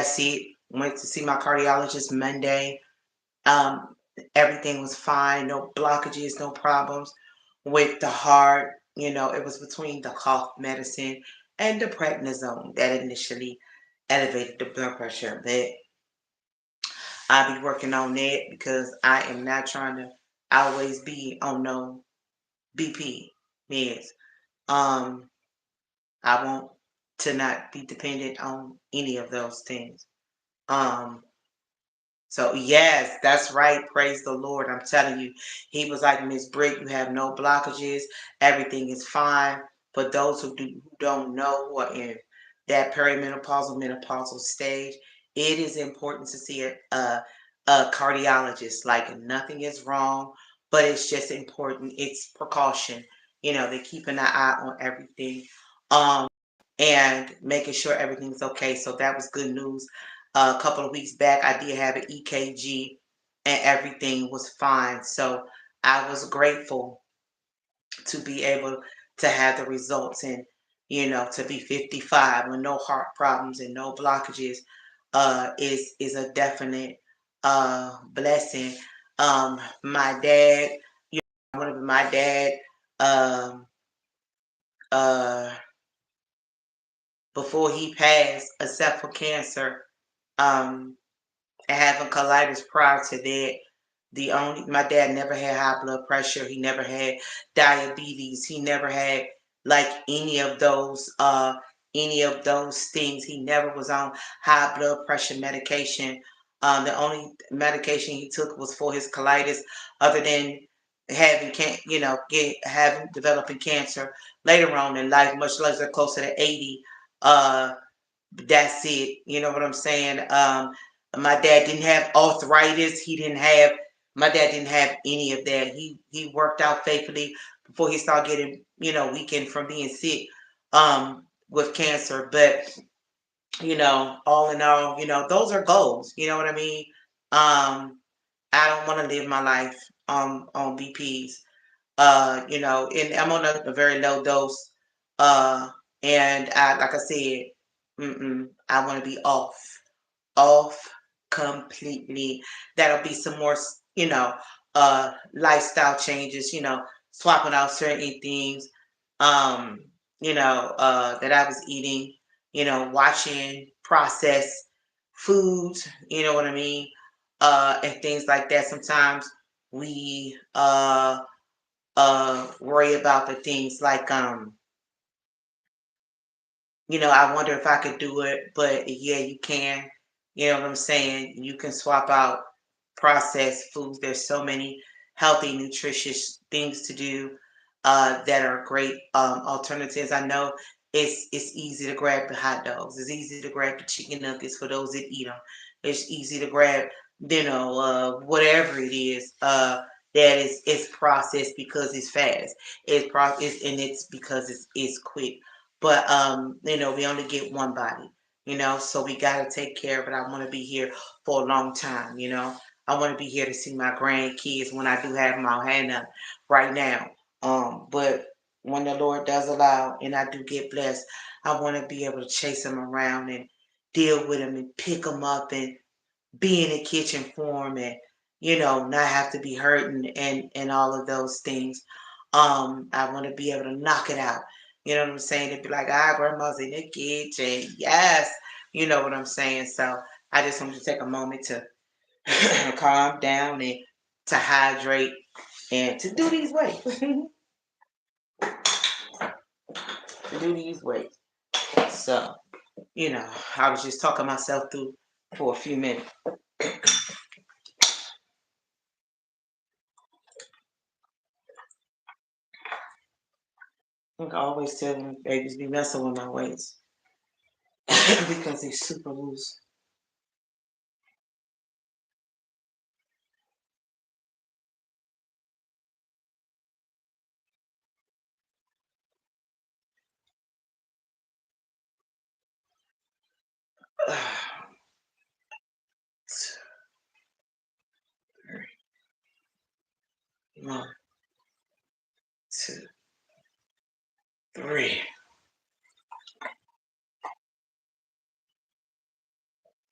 that's it. Went to see my cardiologist Monday. Um, Everything was fine, no blockages, no problems with the heart. It was between the cough medicine and the prednisone that initially elevated the blood pressure. But I'll be working on that because I am not trying to always be on no BP meds. Um, I want to not be dependent on any of those things. Um, So yes, that's right. Praise the Lord. I'm telling you, he was like, Miss Britt, you have no blockages. Everything is fine. For those who don't know who are in that perimenopausal menopausal stage, it is important to see a cardiologist. Like nothing is wrong, but it's just important. It's precaution. They're keeping an eye on everything. Um, and making sure everything's okay. So that was good news. A couple of weeks back, I did have an EKG and everything was fine. So I was grateful to be able to have the results and, to be 55 with no heart problems and no blockages is a definite blessing. My dad, one of my dad, um, uh, before he passed, except for cancer, um, and having colitis prior to that. My dad never had high blood pressure. He never had diabetes. He never had like any of those things. He never was on high blood pressure medication. The only medication he took was for his colitis, other than having having developing cancer later on in life, much later, closer to 80. Uh, that's it. You know what I'm saying? My dad didn't have arthritis. My dad didn't have any of that. He worked out faithfully before he started getting, weakened from being sick with cancer. But, all in all, those are goals. You know what I mean? I don't want to live my life on BPs. And I'm on a very low dose. Uh, and like I said, I want to be off completely. That'll be some more, lifestyle changes, swapping out certain things, um, that I was eating, watching processed foods, you know what I mean? And things like that. Sometimes we worry about the things like I wonder if I could do it, but yeah, you can. You know what I'm saying? You can swap out processed foods. There's so many healthy, nutritious things to do that are great alternatives. I know it's easy to grab the hot dogs. It's easy to grab the chicken nuggets for those that eat them. It's easy to grab, whatever it is that is processed because it's fast. And it's because it's quick. But we only get one body, so we gotta take care of it. I want to be here for a long time, I want to be here to see my grandkids when I do have them. I'll hand them right now. But when the Lord does allow and I do get blessed, I want to be able to chase them around and deal with them and pick them up and be in the kitchen for them and not have to be hurting and all of those things. I want to be able to knock it out. You know what I'm saying? They'd be like, grandma's in the kitchen. Yes. You know what I'm saying? So I just want to take a moment to calm down and to hydrate and to do these weights. To do these weights. So, I was just talking myself through for a few minutes. I always tell them babies be messing with my weights because they're super loose.